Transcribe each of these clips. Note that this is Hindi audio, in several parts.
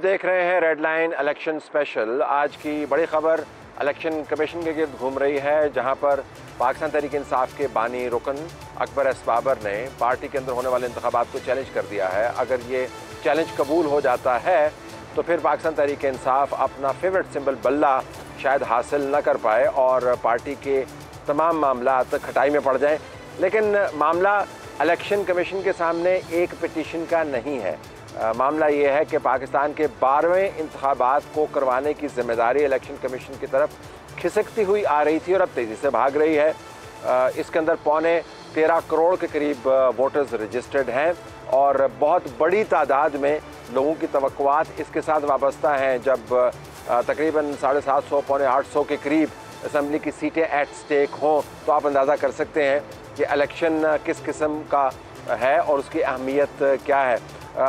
देख रहे हैं रेड लाइन इलेक्शन स्पेशल। आज की बड़ी खबर इलेक्शन कमीशन के गिर्द घूम रही है, जहां पर पाकिस्तान तहरीक इंसाफ के बानी रुकन अकबर एस बाबर ने पार्टी के अंदर होने वाले इंतखाबात को चैलेंज कर दिया है। अगर ये चैलेंज कबूल हो जाता है तो फिर पाकिस्तान तहरीक इंसाफ अपना फेवरेट सिंबल बल्ला शायद हासिल न कर पाए और पार्टी के तमाम मामला खटाई में पड़ जाएं। लेकिन मामला इलेक्शन कमीशन के सामने एक पिटीशन का नहीं है। मामला ये है कि पाकिस्तान के 12वें इंतखाबात को करवाने की जिम्मेदारी इलेक्शन कमीशन की तरफ खिसकती हुई आ रही थी और अब तेज़ी से भाग रही है। इसके अंदर 13.25 करोड़ के करीब वोटर्स रजिस्टर्ड हैं और बहुत बड़ी तादाद में लोगों की तवक्कुआत इसके साथ वाबस्ता हैं। जब तकरीबन 750 पौने 800 के करीब असम्बली की सीटें एट स्टेक हों तो आप अंदाज़ा कर सकते हैं कि इलेक्शन किस किस्म का है और उसकी अहमियत क्या है।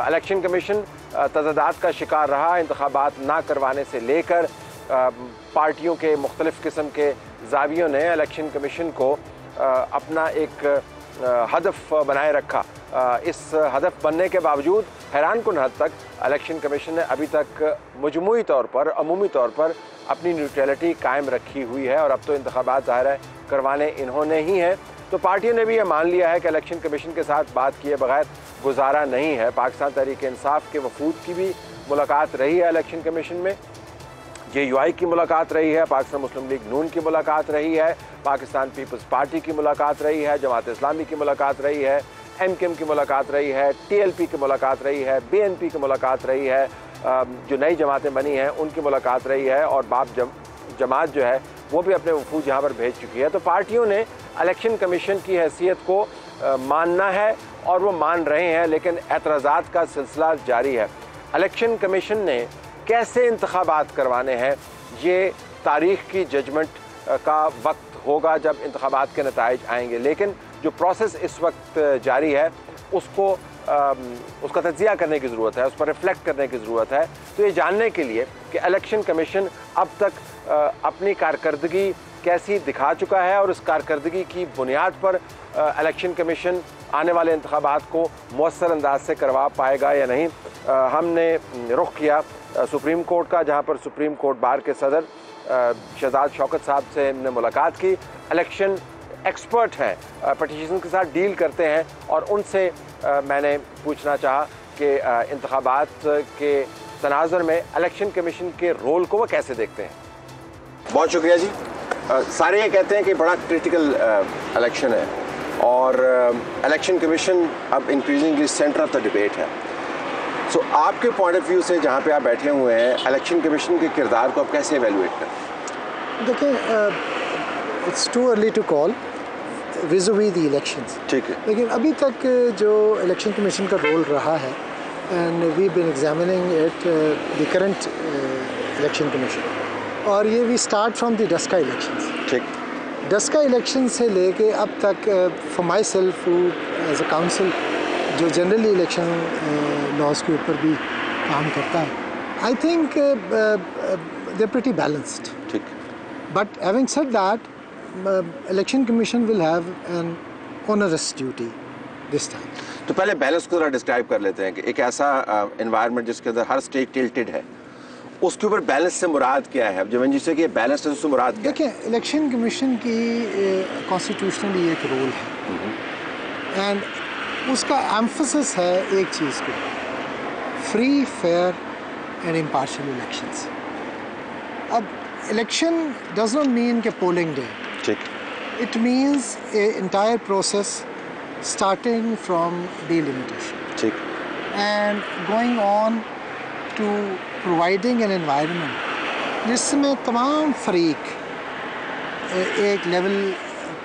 इलेक्शन कमीशन तज़ादात का शिकार रहा। इंतखाबात ना करवाने से लेकर पार्टियों के मुख्तलिफ़ किस्म के ज़ावियों ने इलेक्शन कमीशन को अपना एक हदफ बनाए रखा। इस हदफ बनने के बावजूद हैरानकुन हद तक इलेक्शन कमीशन ने अभी तक मजमूई तौर पर, अमूमी तौर पर अपनी न्यूट्रलिटी कायम रखी हुई है और अब तो इंतखाबात ज़ाहिर है करवाने इन्होंने ही है। तो पार्टियों ने भी ये मान लिया है कि इलेक्शन कमीशन के साथ बात किए बगैर गुजारा नहीं है। पाकिस्तान तहरीक इंसाफ के वफूद की भी मुलाकात रही है इलेक्शन कमीशन में, JUI की मुलाकात रही है, पाकिस्तान मुस्लिम लीग नून की मुलाकात रही है, पाकिस्तान पीपल्स पार्टी की मुलाकात रही है, जमात इस्लामी की मुलाकात रही है, MKM की मुलाकात रही है, TLP की मुलाकात रही है, BNP की मुलाकात रही है, जो नई जमातें बनी हैं उनकी मुलाकात रही है और बाप जमात जो है वो भी अपने वफूद यहाँ पर भेज चुकी है। तो पार्टियों ने इलेक्शन कमीशन की हैसियत को मानना है और वो मान रहे हैं, लेकिन एतराज़ात का सिलसिला जारी है। इलेक्शन कमीशन ने कैसे इंतखाबात करवाने हैं ये तारीख़ की जजमेंट का वक्त होगा जब इंतखाबात के नताइज आएंगे, लेकिन जो प्रोसेस इस वक्त जारी है उसका तज्ज़िया करने की ज़रूरत है, उस पर रिफ्लेक्ट करने की ज़रूरत है। तो ये जानने के लिए कि इलेक्शन कमीशन अब तक अपनी कारकर्दगी कैसी दिखा चुका है और उस कारकर्दगी की बुनियाद पर इलेक्शन कमीशन आने वाले इंतखाबात को मौसर अंदाज से करवा पाएगा या नहीं, हमने रुख किया सुप्रीम कोर्ट का, जहाँ पर सुप्रीम कोर्ट बार के सदर शहजाद शौकत साहब से हमने मुलाकात की। इलेक्शन एक्सपर्ट हैं, पटिशन के साथ डील करते हैं और उनसे मैंने पूछना चाहा कि इंतखाबात के तनाज़ुर में इलेक्शन कमीशन के रोल को वो कैसे देखते हैं। बहुत शुक्रिया जी। सारे ये कहते हैं कि बड़ा क्रिटिकल इलेक्शन है और इलेक्शन कमीशन अब increasingly centre of the debate है। सो आपके पॉइंट ऑफ व्यू से जहाँ पे आप बैठे हुए हैं, इलेक्शन कमीशन के किरदार को आप कैसे एवेलुएट करें? देखिए, it's too early to call visually the elections, ठीक है, लेकिन अभी तक जो इलेक्शन कमीशन का रोल रहा है and we been examining it the current election commission और ये we start from the Daska elections. ठीक, डस्का इलेक्शन से लेके अब तक for myself as a counsel जो जनरली इलेक्शन लॉज के ऊपर भी काम करता है, I think they pretty balanced. ठीक, but having said that election commission will have an onerous duty this time. तो पहले बैलेंस को जरा डिस्क्राइब कर लेते हैं कि एक ऐसा एनवायरनमेंट जिसके अंदर हर स्टेट टिल्टेड है, उसके ऊपर बैलेंस से मुराद क्या है? जब जिससे कि बैलेंस से मुराद क्या है? देखिए, इलेक्शन कमीशन की कॉन्स्टिट्यूशनली एक रोल है एंड उसका एम्फसिस है एक चीज़ को, free, fair and impartial elections. अब इलेक्शन डज नॉट मीन के पोलिंग डे, ठीक, it means a entire process starting from delimitation, ठीक, and going on to providing an environment जिसमें तमाम फरीक एक लेवल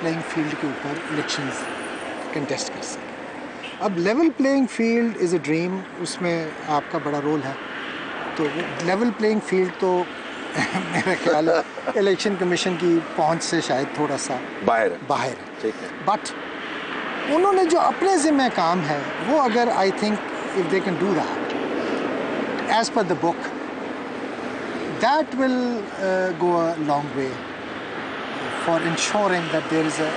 प्लेइंग फील्ड के ऊपर इलेक्शंस कंटेस्ट कर सकें। अब level playing field is a dream, उसमें आपका बड़ा रोल है। तो लेवल प्लेइंग फील्ड तो मेरा ख्याल है इलेक्शन कमीशन की पहुंच से शायद थोड़ा सा बाहर है, ठीक है, बट उन्होंने जो अपने ज़िम्मे काम है वो अगर I think if they can do that as per the book, that will go a long way for ensuring that there is a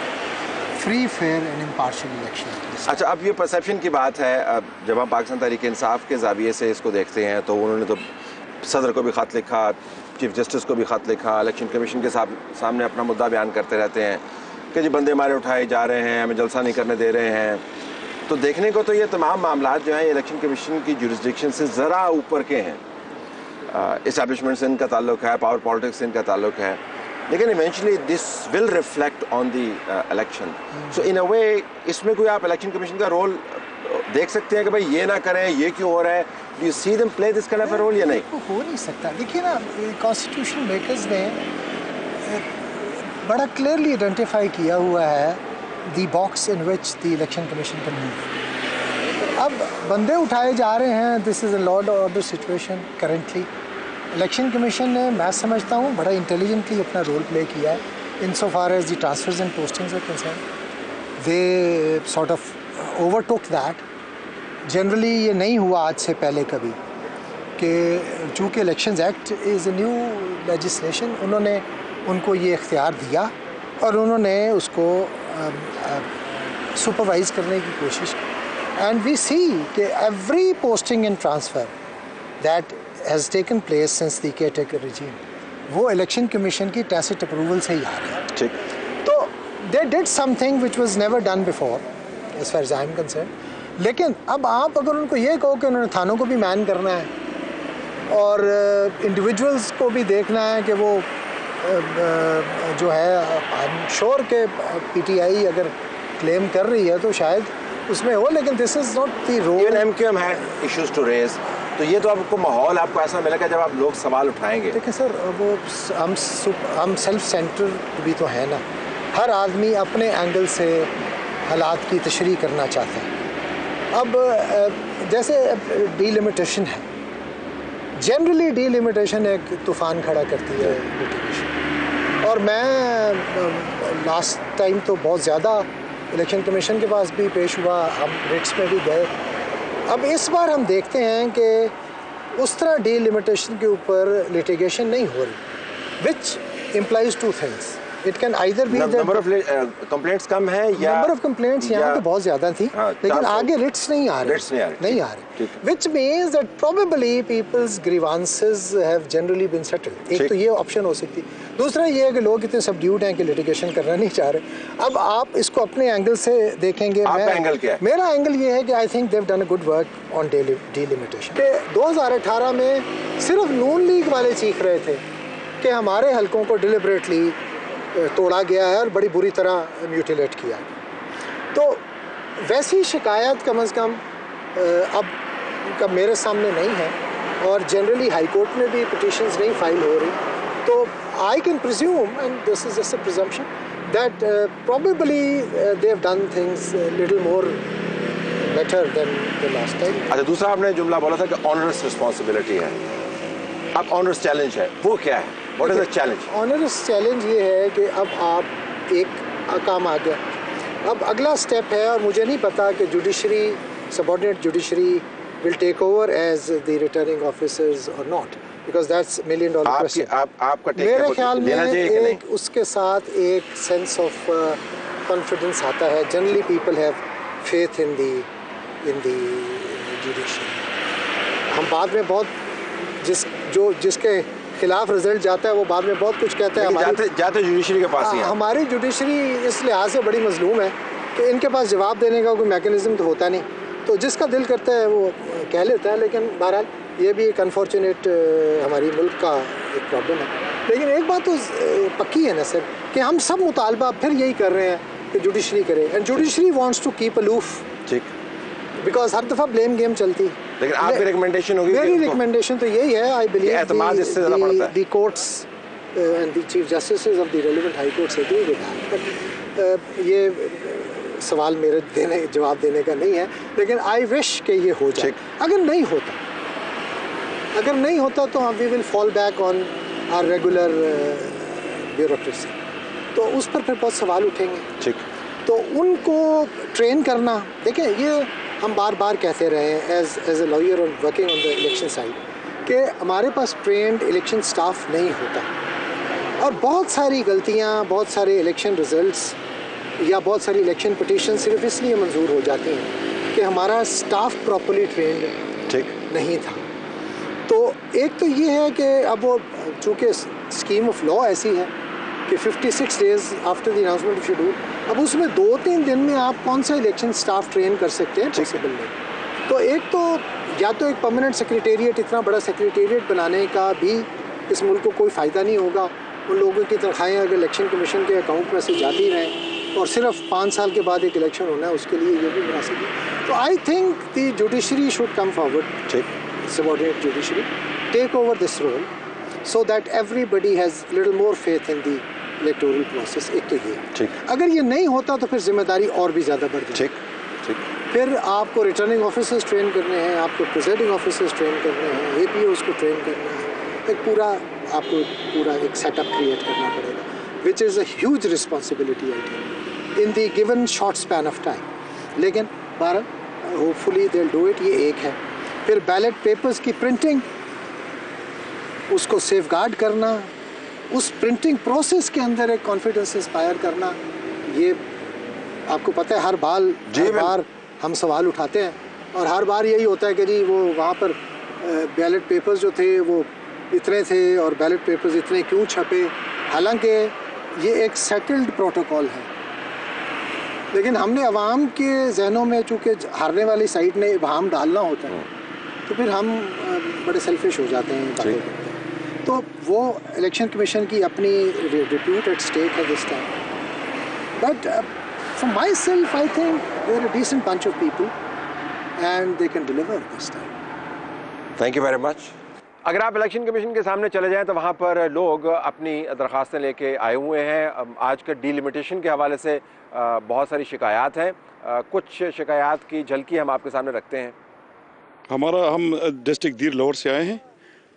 free, fair and impartial election. अच्छा, अब ये परसेप्शन की बात है, जब हम पाकिस्तान तहरीक इंसाफ के ज़ाविये से इसको देखते हैं तो उन्होंने तो सदर को भी ख़त लिखा, चीफ जस्टिस को भी ख़त लिखा, इलेक्शन कमीशन के सामने अपना मुद्दा बयान करते रहते हैं कि जी बंदे हमारे उठाए जा रहे हैं, हमें जलसा नहीं करने दे रहे हैं। तो देखने को तो ये तमाम मामला जो हैं इलेक्शन कमीशन की जुरिस्डिक्शन से ज़रा ऊपर के हैं। इस्टेब्लिशमेंट से इनका ताल्लुक है, पावर पॉलिटिक्स से इनका ताल्लुक है, लेकिन eventually this will reflect on the election. So in a way इसमें कोई आप इलेक्शन कमीशन का रोल देख सकते हैं कि भाई ये ना करें, ये क्यों हो रहा है? Do you see them play this kind of a role या नहीं? हो नहीं सकता। देखिए ना, कॉन्स्टिट्यूशन मेकर्स ने बड़ा क्लियरली आइडेंटिफाई किया हुआ है the box in which the election commission can move. अब बंदे उठाए जा रहे हैं, this is a law and order situation currently. Election commission ने, मैं समझता हूँ, बड़ा इंटेलिजेंटली अपना रोल प्ले किया है in so far as the transfers and postings are concern. They sort of overtook that. Generally ये नहीं हुआ आज से पहले कभी कि चूँकि elections act is a new legislation, उन्होंने उनको ये इख्तियार दिया और उन्होंने उसको सुपरवाइज़ करने की कोशिश की। एंड वी सी कि every posting and transfer that has taken place since the caretaker regime, वो इलेक्शन कमीशन की टैसिट अप्रूवल से ही आ रहे हैं। ठीक। तो they did something which was never done before as far as I am concerned. लेकिन अब आप अगर उनको ये कहो कि उन्होंने थानों को भी मैन करना है और इंडिविजुअल्स को भी देखना है कि वो जो है, आई एम श्योर के पीटीआई अगर क्लेम कर रही है तो शायद उसमें हो, लेकिन this is not the role. Even MQM had issues to raise, तो ये तो आपको माहौल आपको ऐसा मिलेगा जब आप लोग सवाल उठाएंगे। देखिए सर, वो हम सेल्फ सेंटर्ड भी तो है ना। हर आदमी अपने एंगल से हालात की तशरीह करना चाहता है। अब जैसे डीलिमिटेशन है, जनरली डीलिमिटेशन एक तूफ़ान खड़ा करती है लिटिगेशन। और मैं लास्ट टाइम तो बहुत ज़्यादा इलेक्शन कमीशन के पास भी पेश हुआ, हम रिट्स में भी गए। अब इस बार हम देखते हैं कि उस तरह डीलिमिटेशन के ऊपर लिटिगेशन नहीं हो रही, which implies two things. It can either be number of complaints कम है या नंबर ऑफ कंप्लेंट्स यहाँ तो बहुत ज़्यादा थी, लेकिन आगे रिट्स नहीं आ रहे, नहीं आ रहे, which means that probably people's grievances have generally been settled. एक तो ये ऑप्शन हो सकती है। दूसरा ये है कि लोग इतने सबड्यूड हैं कि लिटिगेशन करना नहीं चाह रहे। अब आप इसको अपने एंगल से देखेंगे। एंगल क्या है? मेरा एंगल ये है कि I think they've done a good work on delimitation. 2018 में सिर्फ नून लीग वाले चीख रहे थे कि हमारे हलकों को डिलिबरेटली तोड़ा गया है और बड़ी बुरी तरह म्यूटिलेट किया। तो वैसी शिकायत कम से कम अब कब मेरे सामने नहीं है, और जनरली हाई कोर्ट में भी पिटिशंस नहीं फाइल हो रही। तो I can presume, and this is just a presumption, that probably they have done things little more better than the last time. अच्छा, दूसरा आपने जुमला बोला था कि ऑनरस रिस्पॉन्सिबिलिटी है। अब ऑनरस चैलेंज है, वो क्या है? What is the challenge? Onerous challenge ये है कि अब आप एक काम आ गया, अब अगला स्टेप है, और मुझे नहीं पता कि judiciary, subordinate judiciary will take over as the returning officers और not, because that's $1 million question. आपका मेरे ख्याल में एक उसके साथ एक सेंस ऑफ कॉन्फिडेंस आता है। Generally people have faith in the judiciary. हम बाद में बहुत जिसके खिलाफ रिजल्ट जाता है वो बाद में बहुत कुछ कहता है। जाते जुडिशरी के पास ही। हमारी जुडिशरी इस लिहाज से बड़ी मजलूम है कि इनके पास जवाब देने का कोई मैकेनिज्म तो होता नहीं, तो जिसका दिल करता है वो कह लेता है। लेकिन बहरहाल ये भी एक अनफॉर्चुनेट हमारी मुल्क का एक प्रॉब्लम है। लेकिन एक बात तो पक्की है ना सर, कि हम सब मुतालबा फिर यही कर रहे हैं कि जुडिशरी करे, and judiciary wants to keep aloof. ठीक, बिकॉज हर दफ़ा ब्लेम गेम चलती है। लेकिन आपकी रिकमेंडेशन होगी? मेरी रिकमेंडेशन तो यही है, I believe the courts and the chief justices of the relevant high courts agree with that. But ये सवाल मेरे जवाब देने का नहीं है, लेकिन आई विश कि ये हो जाए। अगर नहीं होता तो we will fall back on our regular bureaucracy, तो उस पर फिर बहुत सवाल उठेंगे। ठीक, तो उनको ट्रेन करना, देखिए ये हम बार बार कहते रहे हैं एज ए लॉयर और working on the election side, कि हमारे पास ट्रेंड इलेक्शन स्टाफ नहीं होता, और बहुत सारी गलतियां, बहुत सारे इलेक्शन रिजल्ट्स या बहुत सारी इलेक्शन पिटीशन सिर्फ इसलिए मंजूर हो जाती हैं कि हमारा स्टाफ प्रॉपर्ली ट्रेंड ठीक नहीं था। तो एक तो ये है कि अब वो चूँकि स्कीम ऑफ लॉ ऐसी है कि 56 days after the announcement of schedule, अब उसमें 2-3 दिन में आप कौन सा इलेक्शन स्टाफ ट्रेन कर सकते हैं, पॉसिबल नहीं। तो एक तो या तो एक परमानेंट सेक्रेटेरिएट, इतना बड़ा सेक्रेटेरिएट बनाने का भी इस मुल्क को कोई फ़ायदा नहीं होगा। उन लोगों की तनख्वाहें अगर इलेक्शन कमीशन के अकाउंट में से जाती रहें और सिर्फ 5 साल के बाद एक इलेक्शन होना है, उसके लिए ये भी मुनासिब है। तो I think the judiciary should come forward, subordinate judiciary take over this role so that everybody has little more faith in the electoral process। एक तो ये, अगर ये नहीं होता तो फिर जिम्मेदारी और भी ज़्यादा बढ़ जाएगी। फिर आपको रिटर्निंग ऑफिसर्स ट्रेन करने हैं, आपको प्रिजाइडिंग ऑफिसर्स ट्रेन करने हैं, APOs को ट्रेन करना है, एक पूरा आपको पूरा एक सेटअप क्रिएट करना पड़ेगा, which is a huge responsibility I think in the given short span of time. लेकिन बहरहाल hopefully they will do it. ये एक है। फिर बैलेट पेपर्स की प्रिंटिंग, उसको सेफगार्ड करना, उस प्रिंटिंग प्रोसेस के अंदर एक कॉन्फिडेंस इंस्पायर करना, ये आपको पता है हर बार हम सवाल उठाते हैं और हर बार यही होता है कि जी वो वहाँ पर बैलेट पेपर्स जो थे वो इतने थे और बैलेट पेपर्स इतने क्यों छपे, हालांकि ये एक सेटल्ड प्रोटोकॉल है। लेकिन हमने अवाम के जहनों में चूँकि हारने वाली साइड ने इबाहम डालना होता है, तो फिर हम बड़े सेल्फिश हो जाते हैं बातें करते हैं। तो वो इलेक्शन कमीशन की अपनी रिप्यूट एट स्टेक है this time, but for myself I think they are a decent bunch of people and they can deliver this time. Thank you very much. अगर आप इलेक्शन कमीशन के सामने चले जाएं तो वहाँ पर लोग अपनी दरख्वास्तें लेके आए हुए हैं। आज के डीलिमिटेशन के हवाले से बहुत सारी शिकायत हैं, कुछ शिकायत की झलकी हम आपके सामने रखते हैं। हम डिस्ट्रिक्ट दीर लाहौर से आए हैं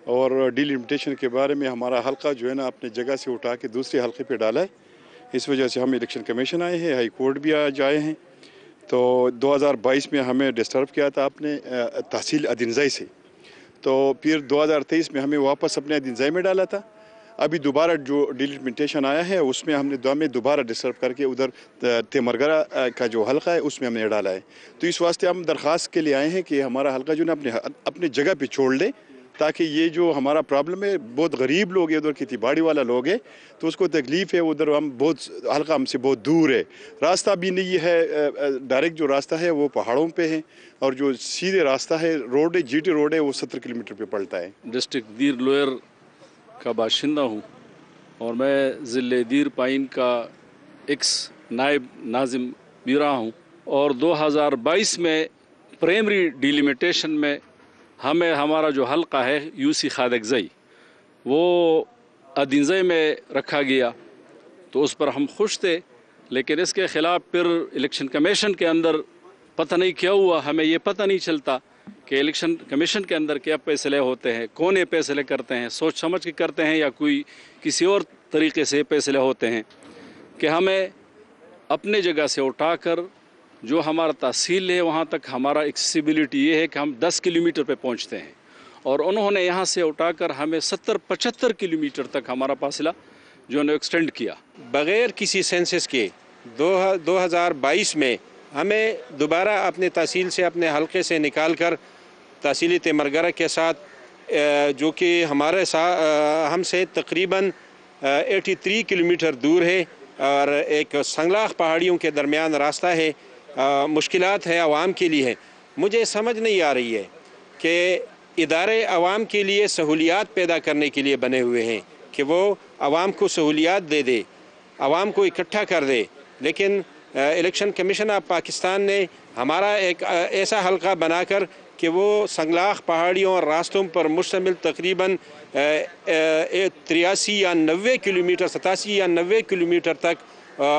और डीलिमिटेशन के बारे में हमारा हल्का जो है ना अपने जगह से उठा के दूसरे हल्के पे डाला है। इस वजह से हम इलेक्शन कमीशन आए हैं, हाई कोर्ट भी आज आए हैं। तो 2022 में हमें डिस्टर्ब किया था आपने तहसील अदिनज़ई से, तो फिर 2023 में हमें वापस अपने अदिनज़ई में डाला था। अभी दोबारा जो डीलिमिटेशन आया है उसमें हमने दोबारा डिस्टर्ब करके उधर तेमरगरा का जो हल्का है उसमें हमने डाला है। तो इस वास्ते हम दरख्वास्त के लिए आए हैं कि हमारा हल्का जो ना अपने जगह पे छोड़ दें, ताकि ये जो हमारा प्रॉब्लम है, बहुत गरीब लोग है, उधर खेती बाड़ी वाला लोग है, तो उसको तकलीफ़ है। उधर हम बहुत हल्का हमसे बहुत दूर है, रास्ता भी नहीं है, डायरेक्ट जो रास्ता है वो पहाड़ों पे है और जो सीधे रास्ता है रोड है, GT रोड है, वो 70 किलोमीटर पे पड़ता है। डिस्ट्रिक्ट दीर लोयर का बाशिंदा हूँ और मैं ज़िले दीर पाइन का एक्स नायब नाजिम भी रहा हूँ और 2022 में प्राइमरी डिलिमिटेशन में हमारा जो हल्का है UC खादकज़ई वो अदिनज़ई में रखा गया, तो उस पर हम खुश थे। लेकिन इसके ख़िलाफ़ फिर इलेक्शन कमीशन के अंदर पता नहीं क्या हुआ, हमें ये पता नहीं चलता कि इलेक्शन कमीशन के अंदर क्या फैसले होते हैं, कौन ये फैसले करते हैं, सोच समझ के करते हैं या कोई किसी और तरीके से फैसले होते हैं, कि हमें अपने जगह से उठाकर जो हमारा तहसील है वहाँ तक हमारा एक्सेसिबिलिटी ये है कि हम 10 किलोमीटर पे पहुँचते हैं और उन्होंने यहाँ से उठाकर हमें 70-75 किलोमीटर तक हमारा फासला जो है एक्सटेंड किया। बग़ैर किसी सेंसस के 2022 में हमें दोबारा अपने तहसील से, अपने हल्के से निकाल कर तहसील तेमरगरा के साथ जो कि हमारे हमसे तकरीबन 83 किलोमीटर दूर है और एक संगलाख पहाड़ियों के दरमियान रास्ता है, मुश्किलात है आवाम के लिए है। मुझे समझ नहीं आ रही है कि इदारे आवाम के लिए सहूलियात पैदा करने के लिए बने हुए हैं कि वो आवाम को सहूलियात दे दे, आवाम को इकट्ठा कर दे, लेकिन इलेक्शन कमीशन ऑफ पाकिस्तान ने हमारा एक ऐसा हल्का बनाकर कि वो संगलाख पहाड़ियों और रास्तों पर मुश्तमिल तकरीबन 83 या 90 किलोमीटर 87 या 90 किलोमीटर तक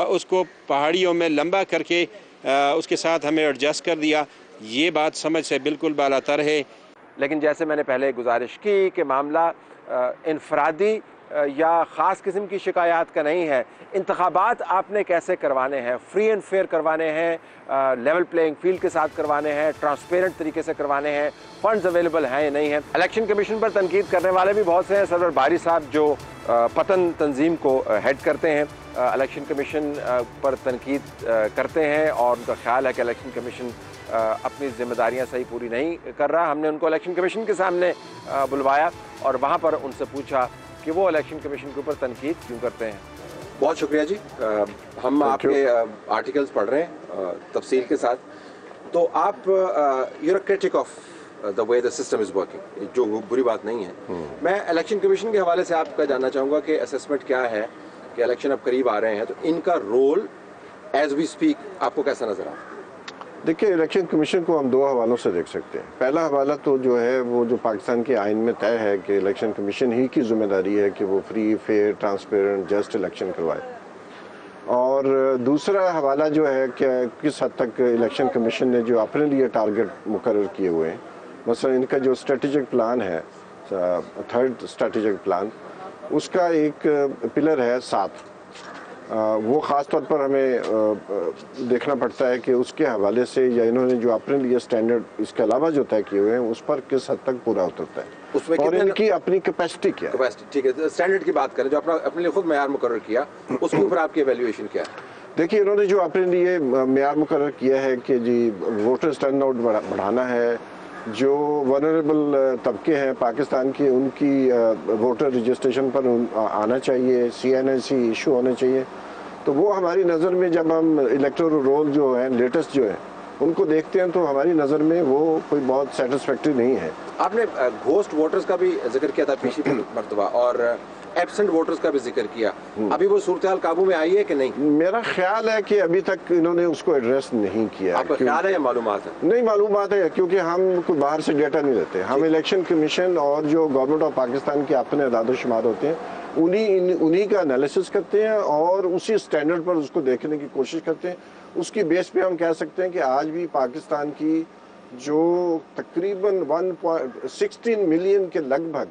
उसको पहाड़ियों में लंबा करके उसके साथ हमें एडजस्ट कर दिया। ये बात समझ से बिल्कुल बालातर है। लेकिन जैसे मैंने पहले गुजारिश की कि मामला इनफरादी या ख़ास किस्म की शिकायत का नहीं है। इंतखाबात आपने कैसे करवाने हैं, फ्री एंड फेयर करवाने हैं, लेवल प्लेइंग फील्ड के साथ करवाने हैं, ट्रांसपेरेंट तरीके से करवाने हैं, फंड्स अवेलेबल हैं या नहीं हैं। इलेक्शन कमीशन पर तनकीद करने वाले भी बहुत से हैं। सरवर बारी साहब जो पतन तंजीम को हेड करते हैं, इलेक्शन कमीशन पर तनकीद करते हैं और उनका ख्याल है कि इलेक्शन कमीशन अपनी जिम्मेदारियां सही पूरी नहीं कर रहा। हमने उनको इलेक्शन कमीशन के सामने बुलवाया और वहां पर उनसे पूछा कि वो इलेक्शन कमीशन के ऊपर तनकीद क्यों करते हैं। बहुत शुक्रिया जी। हम आपके आर्टिकल्स पढ़ रहे हैं तफसील के साथ। तो आप you are critic of the way the system is working, जो बुरी बात नहीं है। मैं इलेक्शन कमीशन के हवाले से आपका जानना चाहूँगा कि असेसमेंट क्या है कि इलेक्शन अब करीब आ रहे हैं, तो इनका रोल एज वी स्पीक आपको कैसा नजर आता है? देखिए, इलेक्शन कमीशन को हम दो हवालों से देख सकते हैं। पहला हवाला तो जो है वो जो पाकिस्तान के आइन में तय है कि इलेक्शन कमीशन ही की जिम्मेदारी है कि वो free, fair, transparent, just election करवाए। और दूसरा हवाला जो है कि किस हद तक इलेक्शन कमीशन ने जो अपने लिए टारगेट मुकर्रर किए हुए हैं, मसलन इनका जो स्ट्रेटेजिक प्लान है, थर्ड स्ट्रेटेजिक प्लान, उसका एक पिलर है 7। वो ख़ास तौर पर हमें देखना पड़ता है कि उसके हवाले से या इन्होंने जो अपने लिए स्टैंडर्ड इसके अलावा जो तय किए हुए हैं उस पर किस हद तक पूरा उतरता है, उसमें और इनकी अपनी कैपेसिटी क्या है। कैपेसिटी, ठीक है। स्टैंडर्ड की बात करें, जो अपने लिए खुद मेयार मुकर्रर किया, उसके ऊपर आपकी एवेल्युएशन क्या है? देखिए, इन्होंने जो अपने लिए मेयार मुकर्रर किया है कि जी वोटर्स टर्नआउट बढ़ाना है, जो वनरेबल तबके हैं पाकिस्तान के उनकी वोटर रजिस्ट्रेशन पर आना चाहिए, CNSC इशू होने चाहिए। तो वो हमारी नज़र में जब हम इलेक्टोरल रोल जो है लेटेस्ट जो है उनको देखते हैं तो हमारी नज़र में वो कोई बहुत सेटिस्फैक्ट्री नहीं है। आपने घोस्ट वोटर्स का भी जिक्र किया था पिछली मरतबा, और एब्सेंट वोटर्स का भी जिक्र किया। अभी वो सूरत हाल काबू में आई है कि नहीं? मेरा ख्याल है कि अभी तक इन्होंने उसको एड्रेस नहीं किया। आपका ख्याल है या मालूमात है? नहीं, मालूमात है, क्योंकि हम कोई बाहर से डेटा नहीं लेते। हम इलेक्शन कमीशन और जो गवर्नमेंट ऑफ पाकिस्तान के अपने अदाद शुमार होते हैं उन्हीं का एनालिसिस करते हैं और उसी स्टैंडर्ड पर उसको देखने की कोशिश करते हैं। उसकी बेस पे हम कह सकते हैं कि आज भी पाकिस्तान की जो तकरीबन 1.16 मिलियन के लगभग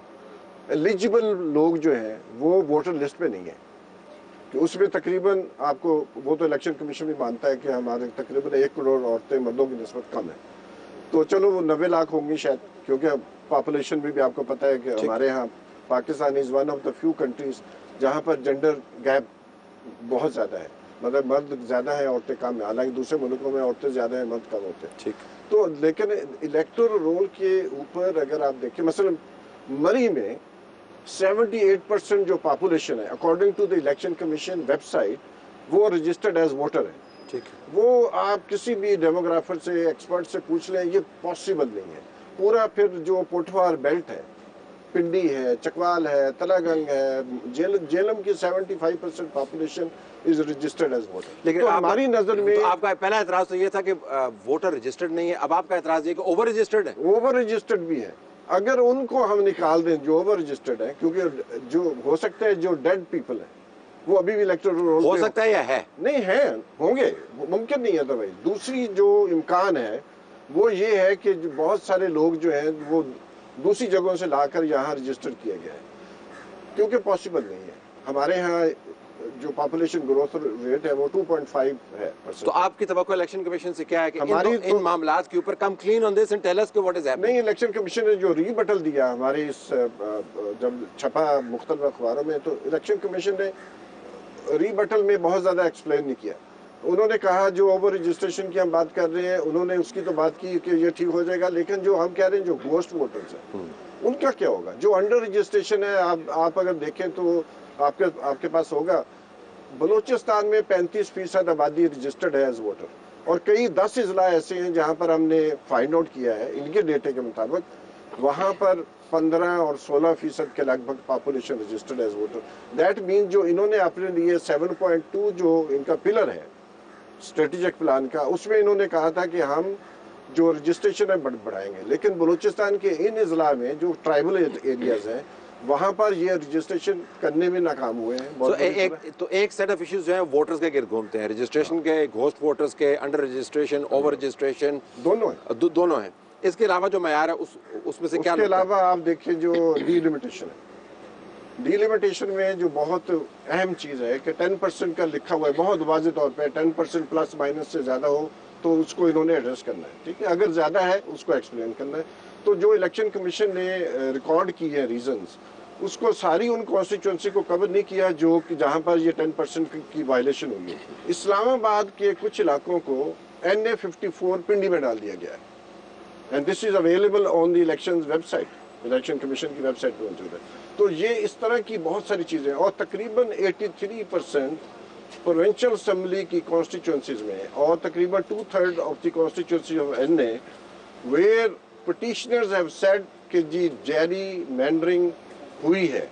एलिजिबल लोग जो हैं वो वोटर लिस्ट पे नहीं है। कि उसमें तकरीबन आपको, वो तो इलेक्शन कमीशन भी मानता है कि हमारे तकरीबन 1 करोड़ औरतें मर्दों की निस्बत कम है। तो चलो वो 90 लाख होंगी शायद, क्योंकि पॉपुलेशन भी आपको पता है कि हमारे यहाँ Pakistan is one of the few countries जहाँ पर जेंडर गैप बहुत ज़्यादा है, मतलब मर्द ज़्यादा है औरतें कम है। हालांकि दूसरे मुल्कों में औरतें ज़्यादा हैं, मर्द कम होते हैं। ठीक। तो लेकिन इलेक्टोरल रोल के ऊपर अगर आप देखें, मसलन मरी में 78% जो पॉपुलेशन है according to the election commission website वो रजिस्टर्ड एज वोटर है। ठीक। वो आप किसी भी डेमोग्राफर से, एक्सपर्ट से पूछ लें, ये पॉसिबल नहीं है। पूरा फिर जो पोठवार बेल्ट है, पिंडी है, चकवाल है, तलागंग है, जेलम की 75% population is registered as voter. लेकिन तो हमारी नजर में तो आपका पहला एतराज तो ये था कि वोटर रजिस्टर्ड नहीं है। अब आपका एतराज ये कि ओवर रजिस्टर्ड है। ओवर रजिस्टर्ड भी है। अगर उनको हम निकाल दें जो ओवर रजिस्टर्ड है, क्योंकि जो हो सकता है जो डेड पीपल है वो अभी भी इलेक्टोरल रोल हो सकता है या है नहीं है, होंगे, मुमकिन नहीं है। तो भाई दूसरी जो इम्कान है वो ये है कि बहुत सारे लोग जो हैं वो दूसरी जगहों से लाकर यहाँ रजिस्टर किया गया है, क्योंकि पॉसिबल नहीं है। हमारे यहाँ जो पॉपुलेशन ग्रोथ रेट है वो 2.5 है %। तो आपकी तवक्को इलेक्शन कमीशन से क्या है कि हमारी इन मामलात के ऊपर come clean on this and tell us what is happening? नहीं, इलेक्शन कमीशन ने जो रीबटल दिया हमारे इस जब छपा मुख्तलिफ अखबारों में, तो इलेक्शन कमीशन ने रीबटल में बहुत ज़्यादा एक्सप्लेन नहीं किया। उन्होंने कहा जो ओवर रजिस्ट्रेशन की हम बात कर रहे हैं, उन्होंने उसकी तो बात की कि ये ठीक हो जाएगा, लेकिन जो हम कह रहे हैं जो घोस्ट वोटर्स हैं उनका क्या होगा? जो अंडर रजिस्ट्रेशन है, आप अगर देखें तो आपके पास होगा बलूचिस्तान में 35% आबादी रजिस्टर्ड है एज वोटर, और कई 10 अजला ऐसे हैं जहाँ पर हमने फाइंड आउट किया है इनके डेटे के मुताबिक, वहाँ पर 15 और 16% के लगभग population registered as voter. That mean जो इन्होंने अपने लिए 7.2 जो इनका पिलर है स्ट्रेटेजिक प्लान का, उसमें इन्होंने कहा था कि हम जो रजिस्ट्रेशन है बढ़ाएंगे, लेकिन बलूचिस्तान के इन अजला में जो ट्राइबल एरियाज हैं वहाँ पर ये रजिस्ट्रेशन करने में नाकाम हुए हैं। तो एक सेट ऑफ इश्यूज जो हैं वोटर्स के गिर्द घूमते हैं, रजिस्ट्रेशन के, घोस्ट वोटर्स के, अंडर रजिस्ट्रेशन, ओवर रजिस्ट्रेशन, दोनों हैं। इसके अलावा जो मयार है उसमें से क्या? इसके अलावा आप देखिए जो डीलिमिटेशन है, डीलिमिटेशन में जो बहुत अहम चीज़ है कि 10% का लिखा हुआ है बहुत वाज़े तौर पे, 10% प्लस माइनस से ज़्यादा हो तो उसको इन्होंने एड्रेस करना है, ठीक है। अगर ज़्यादा है उसको एक्सप्लेन करना है। तो जो इलेक्शन कमीशन ने रिकॉर्ड की है रीजंस, उसको सारी उन कॉन्स्टिट्यूंसी को कवर नहीं किया जो कि जहाँ पर ये 10% की वायलेशन हुई है। इस्लामाबाद के कुछ इलाकों को NA 54 पिंडी में डाल दिया गया है। And this is available on the election website, election commission की वेबसाइट पर मौजूद है। तो ये इस तरह की बहुत सारी चीज़ें, और तकरीबन 83% प्रोविंशियल असम्बली की कॉन्स्टिट्यूंसीज में और तकरीबन 2/3 of the constituency of NA where petitioners have said कि जी जेरी मैंडरिंग हुई है,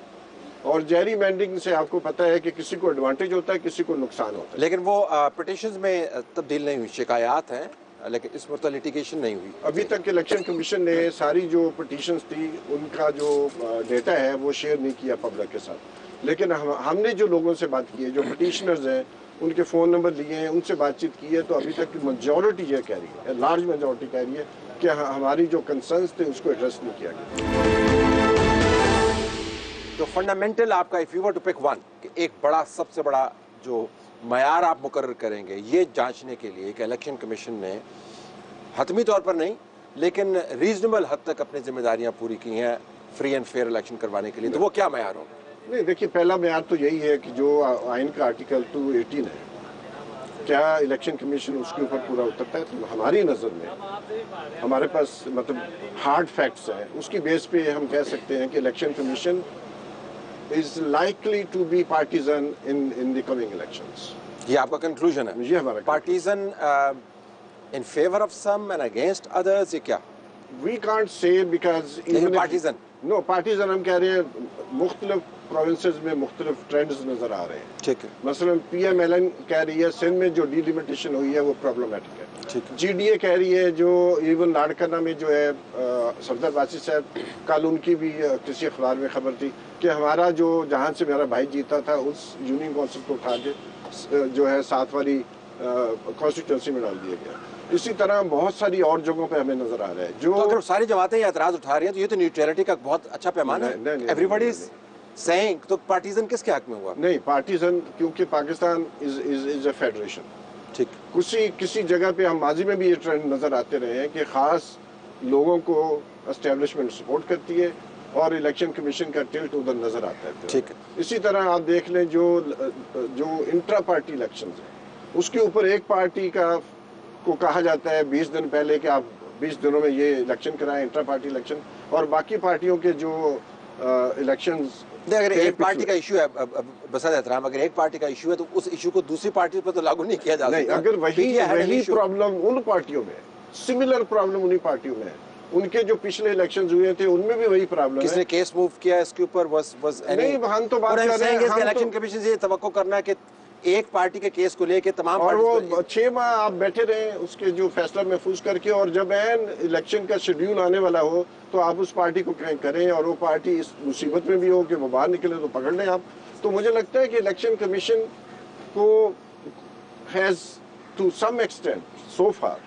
और जेरी मैंडरिंग से आपको पता है कि किसी को एडवांटेज होता है, किसी को नुकसान होता है। लेकिन वो पिटिशंस में तब्दील नहीं हुई, शिकायत हैं, लेकिन इस पर तो लिटिगेशन नहीं हुई अभी तक। इलेक्शन कमीशन ने सारी जो पिटिशंस थी उनका जो डेटा है वो शेयर नहीं किया पब्लिक के साथ। लेकिन हमने जो लोगों से बात की है, जो पिटिशनर्स हैं, उनके फ़ोन नंबर लिए हैं, उनसे बातचीत की है, तो अभी तक की मेजॉरिटी ये कह रही है, लार्ज मेजॉरिटी कह रही है कि हमारी जो कंसर्न्स थे उसको एड्रेस नहीं किया गया। तो फंडामेंटल आपका, if you were to pick one, एक बड़ा, सबसे बड़ा जो मयार आप मुकर्रर करेंगे ये जांचने के लिए कि इलेक्शन कमीशन ने हतमी तौर पर नहीं लेकिन रीजनेबल हद तक अपनी जिम्मेदारियां पूरी की हैं फ्री एंड फेयर इलेक्शन करवाने के लिए, तो वो क्या मयार होगा? नहीं, देखिए, पहला मयार तो यही है कि जो आइन का आर्टिकल 218 है, क्या इलेक्शन कमीशन उसके ऊपर पूरा उतरता है? तो हमारी नज़र में हमारे पास मतलब हार्ड फैक्ट्स हैं, उसकी बेस पे हम कह सकते हैं कि election commission is likely to be partisan in the coming elections. ये आपका कंक्लूजन है? ये हमारा partisan in favor of some and against others, ये क्या? We can't say because even partisan? No, partisan हम कह रहे हैं मुख्तलिफ प्रोविंसेस में मुख्तलिफ ट्रेंड्स नजर आ रहे हैं। ठीक है। मसलन PMLN कह रही है सिंध में जो डिलिमिटेशन हुई है वो प्रॉब्लमेटिक है। ठीक है। GDA कह रही है, जो इवन लाड़काना में जो है सफदर वासी साहब, कल उनकी भी किसी अखबार में खबर थी कि हमारा जो जहाँ से मेरा भाई जीता था उस यूनियन काउंसिल को उठा के जो है 7 वाली कॉन्स्टिट्यूंसी में डाल दिया गया। इसी तरह बहुत सारी और जगहों पे हमें नजर आ रहा है। जो तो अगर सारी जमातें एतराज उठा रही हैं तो ये तो न्यूट्रलिटी का बहुत अच्छा पैमाना है। एवरीबॉडी इज सेइंग, तो पार्टीजन किसके हक में हुआ? नहीं, पार्टीजन, क्योंकि पाकिस्तान इज अ फेडरेशन। ठीक। किसी जगह पे हम माजी में भी ये ट्रेंड नजर आते रहे हैं कि खास लोगों को एस्टेब्लिशमेंट सपोर्ट करती है और इलेक्शन कमीशन का टिल्ट उधर नजर आता है। ठीक है। इसी तरह आप देख लें जो इंट्रा पार्टी इलेक्शन है, उसके ऊपर एक पार्टी को कहा जाता है 20 दिन पहले कि आप 20 दिनों में ये इलेक्शन कराएं, इंट्रा पार्टी इलेक्शन, और बाकी पार्टियों के जो इलेक्शंस, अगर एक पार्टी का इशू है, बसद एहतराम, अगर एक पार्टी का इशू है तो उस इशू को दूसरी पार्टी पर तो लागू नहीं किया जा सकता। अगर वही प्रॉब्लम उन पार्टियों में, सिमिलर प्रॉब्लम उन्हीं पार्टियों में है, उनके जो पिछले इलेक्शंस हुए थे उनमें भी वही प्रॉब्लम है। किसने केस मूव किया इसके ऊपर? नहीं, हम तो बात कर रहे हैं, इलेक्शन कमीशन से तवक्को करना है कि एक पार्टी के केस को लेके तमाम, और वो 6 माह आप बैठे रहे उसके जो फैसला महफूज करके, और जब एन इलेक्शन का शेड्यूल आने वाला हो तो आप उस पार्टी को करें, और वो पार्टी इस मुसीबत में भी हो कि वो बाहर निकले तो पकड़ लें आप। तो मुझे लगता है कि इलेक्शन कमीशन को has to some extent so far,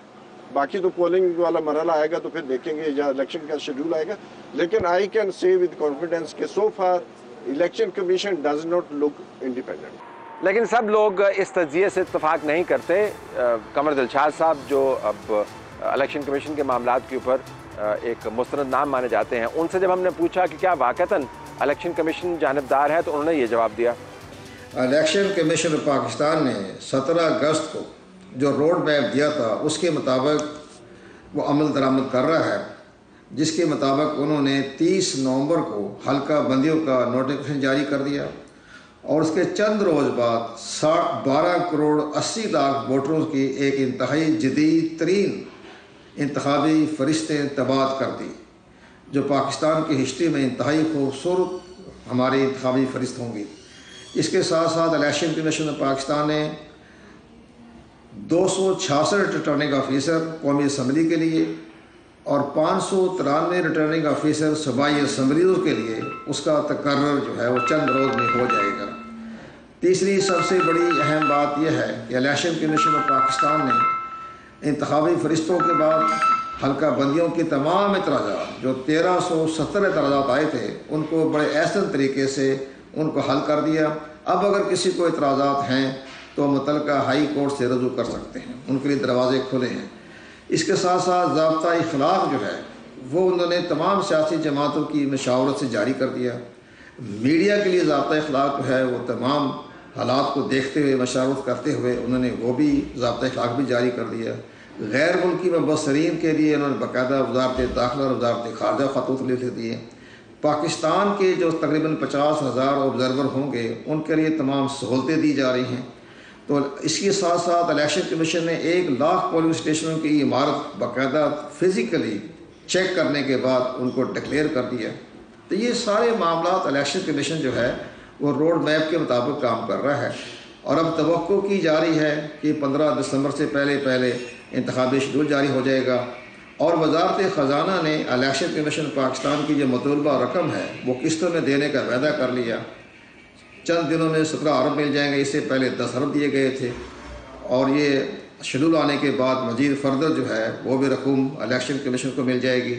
बाकी तो पोलिंग वाला मरहला आएगा तो फिर देखेंगे या इलेक्शन का शेड्यूल आएगा, लेकिन I can say with confidence कि so far election commission does not look independent. लेकिन सब लोग इस तज्जिए से इत्तफाक नहीं करते। कमर दिलशाद साहब, जो अब इलेक्शन कमीशन के मामलात के ऊपर एक मुस्तनद नाम माने जाते हैं, उनसे जब हमने पूछा कि क्या वाकईतन इलेक्शन कमीशन जानिबदार है, तो उन्होंने ये जवाब दिया। इलेक्शन कमीशन पाकिस्तान ने 17 अगस्त को जो रोड मैप दिया था उसके मुताबिक वो अमल दरामद कर रहा है, जिसके मुताबिक उन्होंने 30 नवंबर को हल्का बंदियों का नोटिफिकेशन जारी कर दिया, और उसके चंद रोज़ बाद 12 करोड़ 80 लाख वोटरों की एक इंतहाई जदीद तरीन इंतखाबी फरिश्तें तबाद कर दी, जो पाकिस्तान की हिस्ट्री में इंतहाई खूबसूरत हमारी इंतखाबी फरिश्त होंगी। इसके साथ साथ इलेक्शन कमीशन ऑफ पाकिस्तान ने 266 रिटर्निंग ऑफिसर कौमी असम्बली के लिए और 593 रिटर्निंग ऑफिसर सूबाई असम्बलियों के लिए उसका तकर्रर जो है वो चंद रोज़ में हो जाएगा। तीसरी सबसे बड़ी अहम बात यह है कि इलेक्शन कमीशन ऑफ पाकिस्तान ने इंतखाबी फरिश्तों के बाद हल्का बंदियों की तमाम एतराज़ात, जो 1370 एतराज़ात आए थे, उनको बड़े एहसन तरीके से उनको हल कर दिया। अब अगर किसी को एतराज़ात हैं तो मुतल्लिका हाई कोर्ट से रजू कर सकते हैं, उनके लिए दरवाजे खुले हैं। इसके साथ साथ ज़ाब्ता इखलाक जो है वो उन्होंने तमाम सियासी जमातों की मशावरत से जारी कर दिया। मीडिया के लिए ज़ाब्ता इखलाक जो है वो तमाम हालात को देखते हुए, मशावरत करते हुए उन्होंने वो भी ज़ाब्ता इखलाक भी जारी कर दिया। गैर मुल्की मुबसरीन के लिए उन्होंने बाकायदा वजारत दाखिला और वजारत खारजा खतूत लिख दिए। पाकिस्तान के जो तकरीबन 50,000 ऑब्ज़र्वर होंगे उनके लिए तमाम सहूलतें दी जा रही हैं। तो इसके साथ साथ इलेक्शन कमीशन ने 1 लाख पोलिंग स्टेशनों की इमारत बाकायदा फ़िज़िकली चेक करने के बाद उनको डिक्लेयर कर दिया। तो ये सारे मामला इलेक्शन कमीशन जो है वो रोड मैप के मुताबिक काम कर रहा है और अब तवक्को की जा रही है कि 15 दिसंबर से पहले इंतखाबी शेड्यूल जारी हो जाएगा और वजारत ख़जाना ने इलेक्शन कमीशन पाकिस्तान की जो मतलूबा रकम है वो किस्तों में देने का वादा कर लिया। चंद दिनों में 17 अरब मिल जाएंगे, इससे पहले 10 अरब दिए गए थे और ये शेड्यूल आने के बाद मजीद फर्दर जो है वो भी रकूम इलेक्शन कमीशन को मिल जाएगी।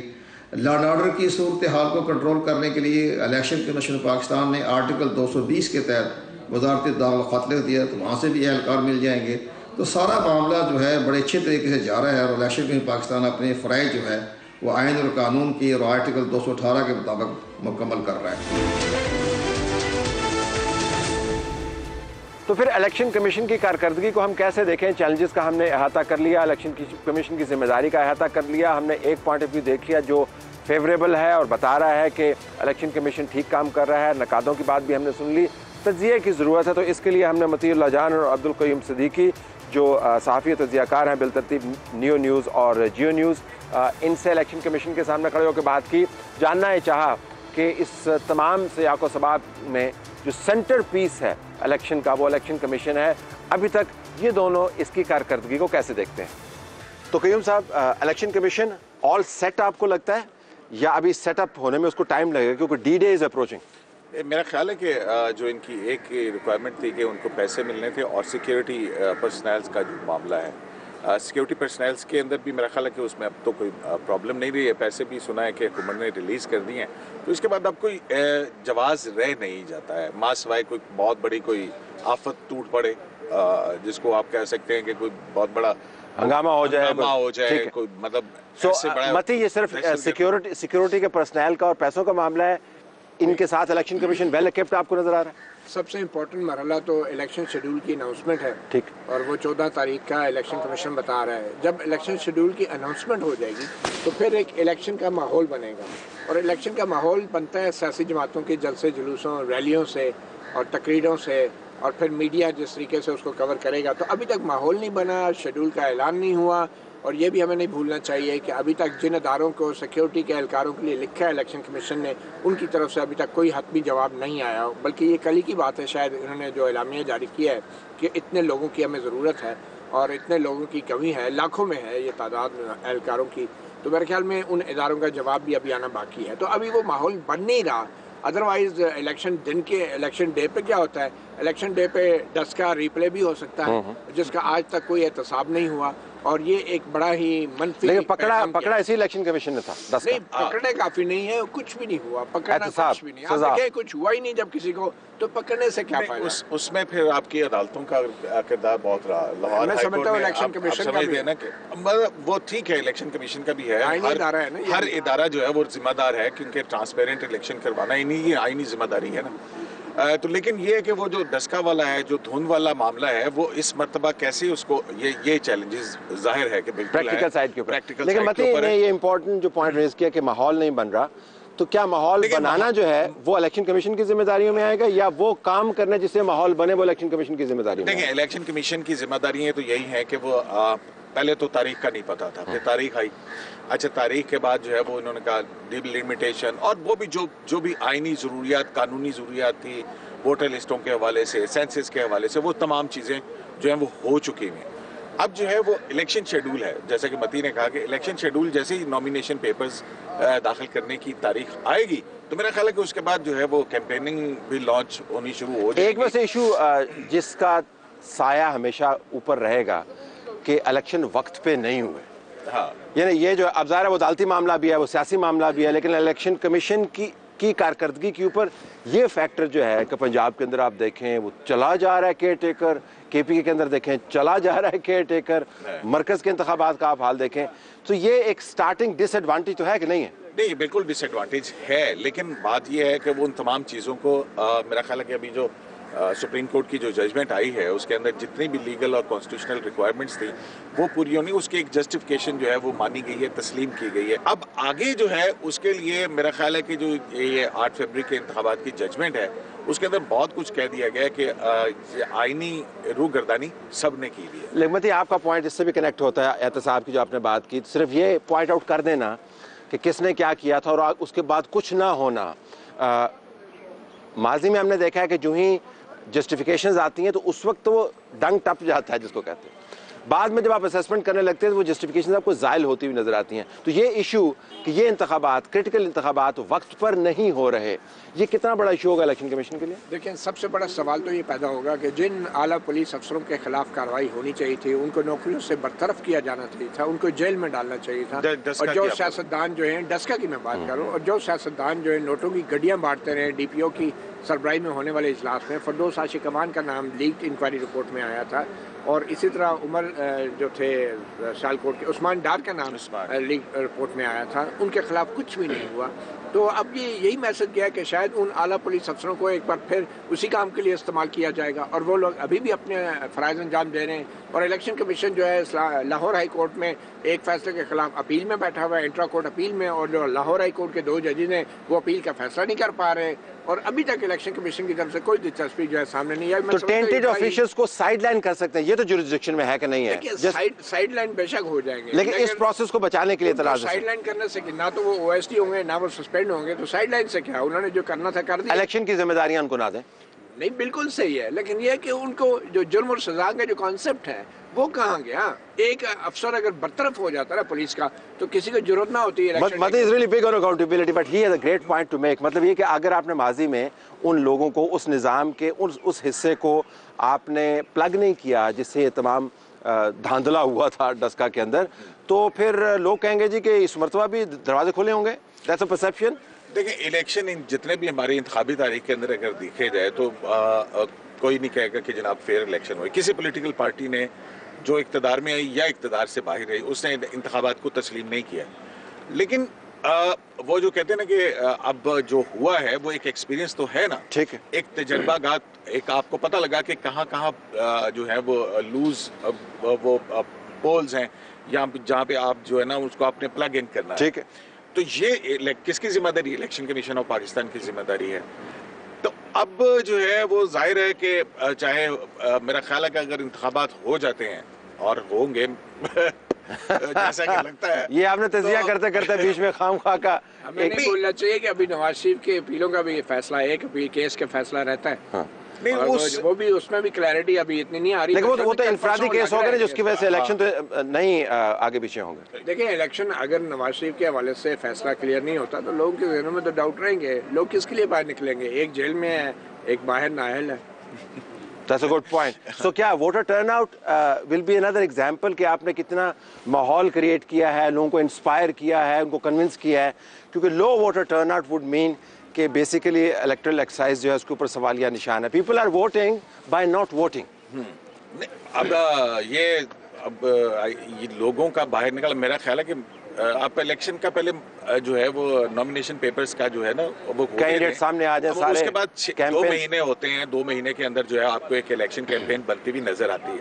लॉ एंड ऑर्डर की सूरत हाल को कंट्रोल करने के लिए इलेक्शन कमीशन पाकिस्तान ने आर्टिकल 220 के तहत वजारत दाखिला खत लिख दिया, तो वहाँ से भी एहलकार मिल जाएंगे। तो सारा मामला जो है बड़े अच्छे तरीके से जा रहा है और इलेक्शन कमीशन पाकिस्तान अपने फ़राइज़ जो है वो आइन और कानून की और आर्टिकल 218 के मुताबिक मुकम्मल कर रहा है। तो फिर इलेक्शन कमीशन की कारकर्दगी को हम कैसे देखें? चैलेंजेस का हमने अहाता कर लिया, इलेक्शन कमीशन की जिम्मेदारी का अहाता कर लिया, हमने एक पॉइंट ऑफ व्यू देख लिया जो फेवरेबल है और बता रहा है कि इलेक्शन कमीशन ठीक काम कर रहा है, नकादों की बात भी हमने सुन ली, तज्ज़िये की ज़रूरत है। तो इसके लिए हमने मतीउल्लाह जान और अब्दुल क़य्यूम सिद्दीकी जो सहाफ़ी तज्ज़ियाकार हैं बिलतरतीब नियो न्यूज़ और जियो न्यूज़, इनसे इलेक्शन कमीशन के सामने खड़े होकर बात की, जानना है चाहा कि इस तमाम सियाक़ो सबाब में जो सेंटर पीस है इलेक्शन का वो इलेक्शन कमीशन है। अभी तक ये दोनों इसकी कारकर्दगी को कैसे देखते हैं? तो क़य्यूम साहब, इलेक्शन कमीशन ऑल सेट आपको लगता है या अभी सेटअप होने में उसको टाइम लगेगा क्योंकि डी डे इज़ अप्रोचिंग? मेरा ख्याल है कि जो इनकी एक रिक्वायरमेंट थी कि उनको पैसे मिलने थे और सिक्योरिटी पर्सनल्स का जो मामला है, सिक्योरिटी पर्सनल्स के अंदर भी मेरा ख्याल है कि उसमें अब तो कोई प्रॉब्लम नहीं रही है। पैसे भी सुना है कि हुकूमत ने रिलीज़ कर दिए हैं, तो इसके बाद अब कोई जवाज़ रह नहीं जाता है। माँ सिवाय कोई बहुत बड़ी कोई आफत टूट पड़े जिसको आप कह सकते हैं कि कोई बहुत बड़ा हंगामा हो जाए कोई मतलब मती ये सिर्फ सिक्योरिटी के पर्सनल का और पैसों का मामला है, इनके साथ इलेक्शन कमीशन वेल इक्विप्ड आपको नजर आ रहा है? सबसे इम्पोर्टेंट मरहला तो इलेक्शन शेड्यूल की अनाउंसमेंट है, ठीक, और वो 14 तारीख का इलेक्शन कमीशन बता रहा है। जब इलेक्शन शेड्यूल की अनाउंसमेंट हो जाएगी तो फिर एक इलेक्शन का माहौल बनेगा और इलेक्शन का माहौल बनता है सियासी जमातों के जलसे जुलूसों, रैलियों से और तकरीरों से, और फिर मीडिया जिस तरीके से उसको कवर करेगा। तो अभी तक माहौल नहीं बना, शेड्यूल का ऐलान नहीं हुआ, और ये भी हमें नहीं भूलना चाहिए कि अभी तक जिन अदारों को सिक्योरिटी के एहलकारों के लिए लिखा है इलेक्शन कमीशन ने, उनकी तरफ से अभी तक कोई हतमी जवाब नहीं आया। बल्कि ये कल ही की बात है, शायद इन्होंने जो एलामिया जारी किया है कि इतने लोगों की हमें ज़रूरत है और इतने लोगों की कमी है, लाखों में है ये तादाद एहलकारों की। तो मेरे ख्याल में उन इदारों का जवाब भी अभी आना बाकी है। तो अभी वो माहौल बन नहीं रहा। अदरवाइज इलेक्शन दिन के इलेक्शन डे पे क्या होता है, इलेक्शन डे पे 10 का रिप्ले भी हो सकता है जिसका आज तक कोई एहतसाब नहीं हुआ, और ये एक बड़ा ही मनफी। लेकिन पकड़ा इसी इलेक्शन कमीशन ने था 10 नहीं, पकड़ने काफी नहीं है, कुछ भी नहीं हुआ, पकड़ना कुछ भी नहीं। आप देखिए कुछ हुआ ही नहीं जब किसी को, तो पकड़ने से क्या फायदा? उसमें फिर आपकी अदालतों का किरदार बहुत रहा। लाहौर मैं समझता हूँ इलेक्शन कमीशन का भी है, मतलब वो ठीक है, इलेक्शन कमीशन का भी है, हर इदारा जो है वो जिम्मेदार है क्योंकि ट्रांसपेरेंट इलेक्शन करवाना इन्हीं की आईनी जिम्मेदारी है ना। तो लेकिन ये है कि वो जो डस्का वाला है, जो धुंध वाला मामला है, वो इस मर्तबा कैसे उसको ये चैलेंजेस जाहिर है कि बिल्कुल प्रैक्टिकल साइड के ऊपर। लेकिन मतलब ये इंपॉर्टेंट जो पॉइंट रेज किया कि माहौल नहीं बन रहा, तो क्या माहौल बनाना जो है वो इलेक्शन कमीशन की जिम्मेदारियों में आएगा या वो काम करना जिससे माहौल बने वो इलेक्शन कमीशन की जिम्मेदारी में? देखिए, इलेक्शन कमीशन की जिम्मेदारी तो यही है कि वो पहले तो तारीख का नहीं पता था, फिर तारीख आई, अच्छा तारीख के बाद जो है वो इन्होंने कहा डिलिमिटेशन, और वो भी जो भी आईनी ज़रूरियात, कानूनी ज़रूरियात थी, वोटर लिस्टों के हवाले से, सेंसस के हवाले से, वो तमाम चीज़ें जो हैं वो हो चुकी हैं। अब जो है वो इलेक्शन शेड्यूल है, जैसे कि मती ने कहा कि इलेक्शन शेड्यूल जैसे ही नॉमिनेशन पेपर्स दाखिल करने की तारीख आएगी तो मेरा ख्याल है कि उसके बाद जो है वो कैंपेनिंग भी लॉन्च होनी शुरू हो जाएगी। एक वैसे इशू जिसका साया हमेशा ऊपर रहेगा कि इलेक्शन वक्त पे नहीं हुए, हाँ, यानी ये जो अब ज़ाहिर है वो अदालती मामला भी है, वो सियासी मामला भी है, लेकिन इलेक्शन कमीशन की कारकर्दगी के ऊपर ये फैक्टर जो है कि पंजाब के अंदर आप देखें वो चला जा रहा है केयर टेकर, KPK के अंदर देखें चला जा रहा है केयर टेकर, मरकज़ के इंतखाबात का आप हाल देखें, तो ये एक स्टार्टिंग डिसएडवांटेज तो है कि नहीं है? नहीं, बिल्कुल डिसएडवांटेज है, लेकिन बात यह है कि वो उन तमाम चीज़ों को मेरा ख्याल है कि अभी जो सुप्रीम कोर्ट की जो जजमेंट आई है उसके अंदर जितनी भी लीगल और कॉन्स्टिट्यूशनल रिक्वायरमेंट्स थी वो पूरी होनी, उसकी एक जस्टिफिकेशन जो है वो मानी गई है, तस्लीम की गई है। अब आगे जो है उसके लिए मेरा ख्याल है कि जो ये 8 फरवरी के इंतखाबात की जजमेंट है उसके अंदर बहुत कुछ कह दिया गया है कि आईनी रूगर्दानी सब ने की हुई है। लेकिन आपका पॉइंट इससे भी कनेक्ट होता है, एहतसाब की जो आपने बात की, सिर्फ ये पॉइंट आउट कर देना कि किसने क्या किया था और उसके बाद कुछ ना होना। माजी में हमने देखा है कि जो ही जस्टिफिकेशंस आती हैं तो उस वक्त तो वो डंग टप जाता है जिसको कहते हैं, बाद में जब आप असेसमेंट करने लगते हैं तो वो जस्टिफिकेशन आपको ज़ायल होती हुई नजर आती हैं। तो ये इशू कि ये इंतखाबात, क्रिटिकल इंतखाबात वक्त पर नहीं हो रहे, ये कितना बड़ा इशू होगा इलेक्शन कमीशन के लिए? देखिए, सबसे बड़ा सवाल तो ये पैदा होगा कि जिन आला पुलिस अफसरों के खिलाफ कार्रवाई होनी चाहिए थी उनको नौकरियों से बरतरफ किया जाना चाहिए था, उनको जेल में डालना चाहिए था। और जो सियासतदान जो है, डस्का की मैं बात करूँ, और जो सियासतदान जो है नोटों की गड्डियाँ बांटते रहे, DPO की सरबराही में होने वाले इजलास में फरदौस आशिक अमान का नाम लीक्ड इंक्वायरी रिपोर्ट में आया था, और इसी तरह उमर जो थे सियालकोट के, उस्मान डार का नाम लीक रिपोर्ट में आया था, उनके खिलाफ कुछ भी नहीं हुआ। तो अब ये यही मैसेज गया कि शायद उन आला पुलिस अफसरों को एक बार फिर उसी काम के लिए इस्तेमाल किया जाएगा, और वो लोग अभी भी अपने फ़राइज़ अंजाम दे रहे हैं। और इलेक्शन कमीशन जो है लाहौर हाई कोर्ट में एक फैसले के खिलाफ अपील में बैठा हुआ है, इंट्रा कोर्ट अपील में, और जो लाहौर हाई कोर्ट के 2 जजेस हैं वो अपील का फैसला नहीं कर पा रहे, और अभी तक इलेक्शन कमीशन की तरफ से कोई दिलचस्पी जो है सामने नहीं आई। तो टेंटेड ऑफिशियल्स को साइडलाइन कर सकते हैं, ये तो जुरिसडिक्शन में है कि नहीं है? साइडलाइन बेशक हो जाएंगे, लेकिन इस प्रोसेस को बचाने के लिए तलाश साइडलाइन करने से कि ना तो वो OST होंगे ना वो सस्पेंड होंगे, तो साइडलाइन से क्या, उन्होंने जो करना था कर दिया। इलेक्शन की जिम्मेदारियां उनको ना दें, नहीं बिल्कुल सही है, लेकिन यह कि उनको जो जुर्म और सजा का जो कॉन्सेप्ट है वो कहाँ गया? एक अफसर अगर बरतरफ हो जाता है पुलिस का तो किसी को जरूरत ना होती है। मतलब is really big on accountability, but he has a great point two make. मतलब ये कि अगर आपने माजी में उन लोगों को, उस निज़ाम के उस हिस्से को आपने प्लग नहीं किया जिससे ये तमाम धांधला हुआ था डस्का के अंदर, तो फिर लोग कहेंगे जी कि इस मरतबा भी दरवाजे खुले होंगे। That's a perception. देखिए, इलेक्शन इन जितने भी हमारी इंतखाबी तारीख के अंदर अगर देखे जाए तो कोई नहीं कहेगा कि जनाब फेयर इलेक्शन हुई। किसी पोलिटिकल पार्टी ने जो इक़्तिदार में आई या इक़्तिदार से बाहर रही उसने इंतखाबात को तस्लीम नहीं किया, लेकिन वो जो कहते हैं ना कि अब जो हुआ है वो एक एक्सपीरियंस तो है ना, ठीक है, एक तजर्बागात, एक आपको पता लगा कि कहाँ कहाँ जो है वो लूज वो पोल्स हैं या जहाँ पे आप जो है ना उसको आपने प्लग इन करना है। ठीक है, तो ये किसकी जिम्मेदारी? इलेक्शन कमीशन ऑफ पाकिस्तान की जिम्मेदारी है। तो अब जो है वो जाहिर है कि चाहे मेरा ख्याल है कि अगर इंतखाबात हो जाते हैं और होंगे जैसा कि लगता है, ये आपने तजिया करते करते बीच में खामखा का हमें नहीं बोलना चाहिए कि अभी नवाज शरीफ के अपीलों का भी फैसला है, एक अपील केस का फैसला रहता है। हाँ। नहीं, वो भी उसमें भी क्लैरिटी अभी इतनी नहीं आ रही, लेकिन वो तो इंफरादी केस हो गए जिसकी वजह से इलेक्शन तो नहीं आगे पीछे होंगे। देखिए, इलेक्शन अगर नवाज शरीफ के हवाले से फैसला क्लियर नहीं होता तो लोगों के जहनों में तो डाउट रहेंगे। लोग किसके लिए बाहर निकलेंगे? एक जेल में है, एक बाहर नाअहल है। That's a good point. So क्या voter turnout will be another example कि आपने कितना माहौल क्रिएट किया है, लोगों को इंस्पायर किया है, उनको कन्विंस किया है, क्योंकि low voter turnout would mean कि बेसिकली इलेक्टोरल एक्सरसाइज जो है उसके ऊपर सवालिया निशान है। People are voting by not voting. अब ये लोगों का बाहर निकल, मेरा ख्याल है कि आप इलेक्शन का पहले जो है वो नॉमिनेशन पेपर्स का जो है ना वो कैंडिडेट सामने आ जाए सारे, उसके बाद 2 महीने होते हैं, 2 महीने के अंदर जो है आपको एक इलेक्शन कैंपेन बनती हुई नजर आती है।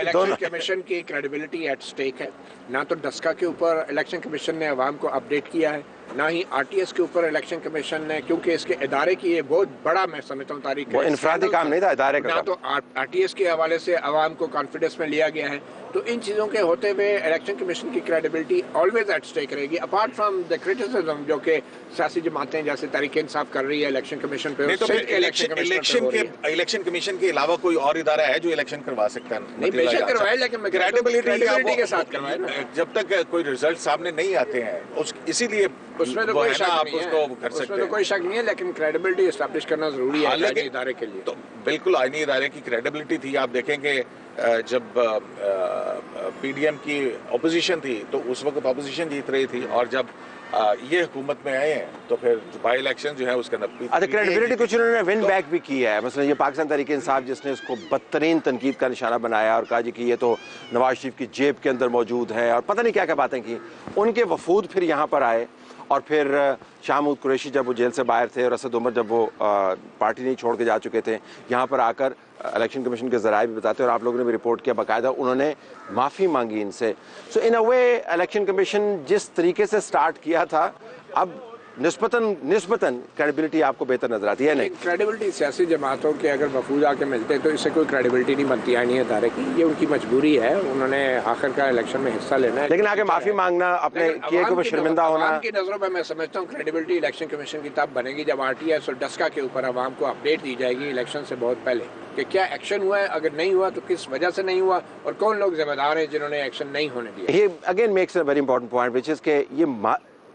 इलेक्शन कमीशन की क्रेडिबिलिटी एट स्टेक है। ना तो डस्का के ऊपर इलेक्शन कमीशन ने अवाम को अपडेट किया है, ना ही RTS के ऊपर इलेक्शन कमीशन ने, क्योंकि इसके इदारे की ये बहुत बड़ा, मैं समझता हूँ तारीख वो इनफरादी काम नहीं था इदारे का। ना तो RTS के हवाले से अवाम को कॉन्फिडेंस में लिया गया है, तो इन चीज़ों के होते हुए इलेक्शन कमीशन की क्रेडिबिलिटी ऑलवेज एट स्टेक रहेगी, अपार्ट फ्रॉम द क्रिटिसिज्म जो कि सियासी जमातें जैसे तहरीक इंसाफ कर रही है इलेक्शन कमीशन पे। तो इलेक्शन कमीशन के अलावा कोई और इदारा है जो इलेक्शन करवा सकता है? नहीं, बेशक करवाए, लेकिन क्रेडिबिलिटी के साथ करवाए ना। जब तक कोई रिजल्ट सामने नहीं आते हैं इसीलिए उसमें तो कोई शक नहीं है, उसमें तो कोई शक नहीं है, लेकिन क्रेडिबिलिटी एस्टैब्लिश करना जरूरी है इदारे के लिए। तो बिल्कुल आईनी इदारे की क्रेडिबिलिटी थी। आप देखेंगे जब PDM की अपोजिशन थी तो उस वक्त अपोजिशन जीत रही थी, और जब ये हुकूमत में आए हैं तो फिर बाई इलेक्शन जो है उसके अंदर अच्छा क्रेडिबिलिटी कुछ उन्होंने विन बैक भी की है। मतलब ये पाकिस्तान तहरीक इंसाफ जिसने उसको बदतरीन तनकीद का निशाना बनाया और कहा जी कि ये तो नवाज शरीफ की जेब के अंदर मौजूद है और पता नहीं क्या क्या बातें की, उनके वफूद फिर यहाँ पर आए और फिर शाह महमूद कुरैशी जब वो जेल से बाहर थे और असद उमर जब वो पार्टी नहीं छोड़ के जा चुके थे, यहाँ पर आकर इलेक्शन कमीशन के ज़राए भी बताते हैं और आप लोगों ने भी रिपोर्ट किया बाकायदा, उन्होंने माफ़ी मांगी इनसे। सो in a way election commission जिस तरीके से स्टार्ट किया था, अब निस्बतन क्रेडिबिलिटी आपको बेहतर नजर आती है? नहीं, क्रेडिबिलिटी सियासी जमातों के अगर वफूद आके मिलते तो इससे कोई क्रेडिबिलिटी नहीं बनती आईनी अदारे की। ये उनकी मजबूरी है, उन्होंने आखिरकार इलेक्शन में हिस्सा लेना है, लेकिन आगे माफी मांगना, अपने किए को शर्मिंदा होना। की नजरों में मैं समझता हूँ क्रेडिबिलिटी इलेक्शन कमीशन की तब बनेगी जब RTS और डस्का के ऊपर आवाम को अपडेट दी जाएगी इलेक्शन से बहुत पहले कि क्या एक्शन हुआ है, अगर नहीं हुआ तो किस वजह से नहीं हुआ और कौन लोग जिम्मेदार हैं जिन्होंने एक्शन नहीं होने दिया। ये again makes a very important point which is के ये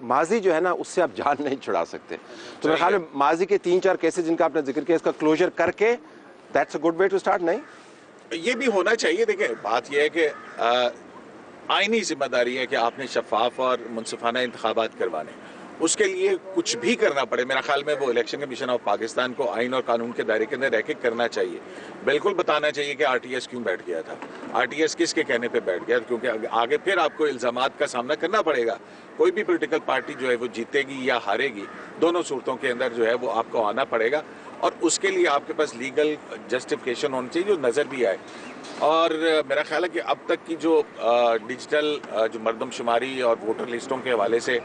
माजी जो है ना, उससे आप जान नहीं छुड़ा सकते। तो मेरे ख्याल में माजी के 3-4 केसेस जिनका आपने जिक्र किया, इसका क्लोजर करके that's a good way to start. नहीं, ये भी होना चाहिए। देखिए, बात यह है कि आईनी जिम्मेदारी है कि आपने शफाफ और मुनसिफाना इंतखाबात करवाने, उसके लिए कुछ भी करना पड़े, मेरा ख्याल में वो इलेक्शन कमीशन ऑफ पाकिस्तान को आइन और कानून के दायरे के अंदर रह के करना चाहिए। बिल्कुल बताना चाहिए कि RTS क्यों बैठ गया था, RTS किसके कहने पे बैठ गया, क्योंकि आगे फिर आपको इल्ज़ामात का सामना करना पड़ेगा। कोई भी पॉलिटिकल पार्टी जो है वो जीतेगी या हारेगी, दोनों सूरतों के अंदर जो है वो आपको आना पड़ेगा और उसके लिए आपके पास लीगल जस्टिफिकेशन होनी चाहिए जो नज़र भी आए। और मेरा ख्याल है कि अब तक की जो डिजिटल जो मरदमशुमारी और वोटर लिस्टों के हवाले से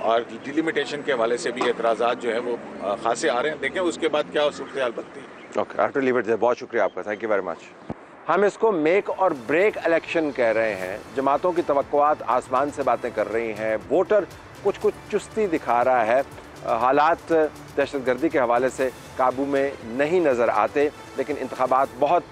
और डिलिमिटेशन के हवाले से भी एतराज़ात जो है वो खासे आ रहे हैं। देखें उसके बाद क्या सूरत हाल बनती है। Okay, I have to leave it there. बहुत शुक्रिया आपका, थैंक यू वेरी मच। हम इसको मेक और ब्रेक इलेक्शन कह रहे हैं। जमातों की तवक्कुआत आसमान से बातें कर रही हैं, वोटर कुछ चुस्ती दिखा रहा है, हालात दहशतगर्दी के हवाले से काबू में नहीं नज़र आते, लेकिन इंतखाबात बहुत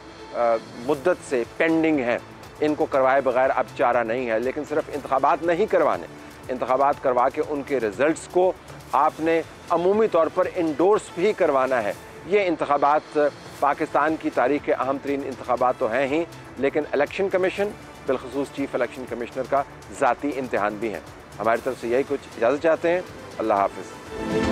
मुद्दत से पेंडिंग हैं, इनको करवाए बगैर अब चारा नहीं है। लेकिन सिर्फ इंतखाबात नहीं करवाने, इंतखाबात करवा के उनके रिज़ल्ट्स को आपने अमूमी तौर पर इंडोर्स भी करवाना है। ये इंतखाबात पाकिस्तान की तारीख़ के अहम तरीन इंतखाबात तो हैं ही, लेकिन इलेक्शन कमीशन बिलखसूस चीफ़ इलेक्शन कमिश्नर का ज़ाती इम्तिहान भी है। हमारी तरफ से यही कुछ इजाज़त चाहते हैं। अल्लाह हाफ़िज़।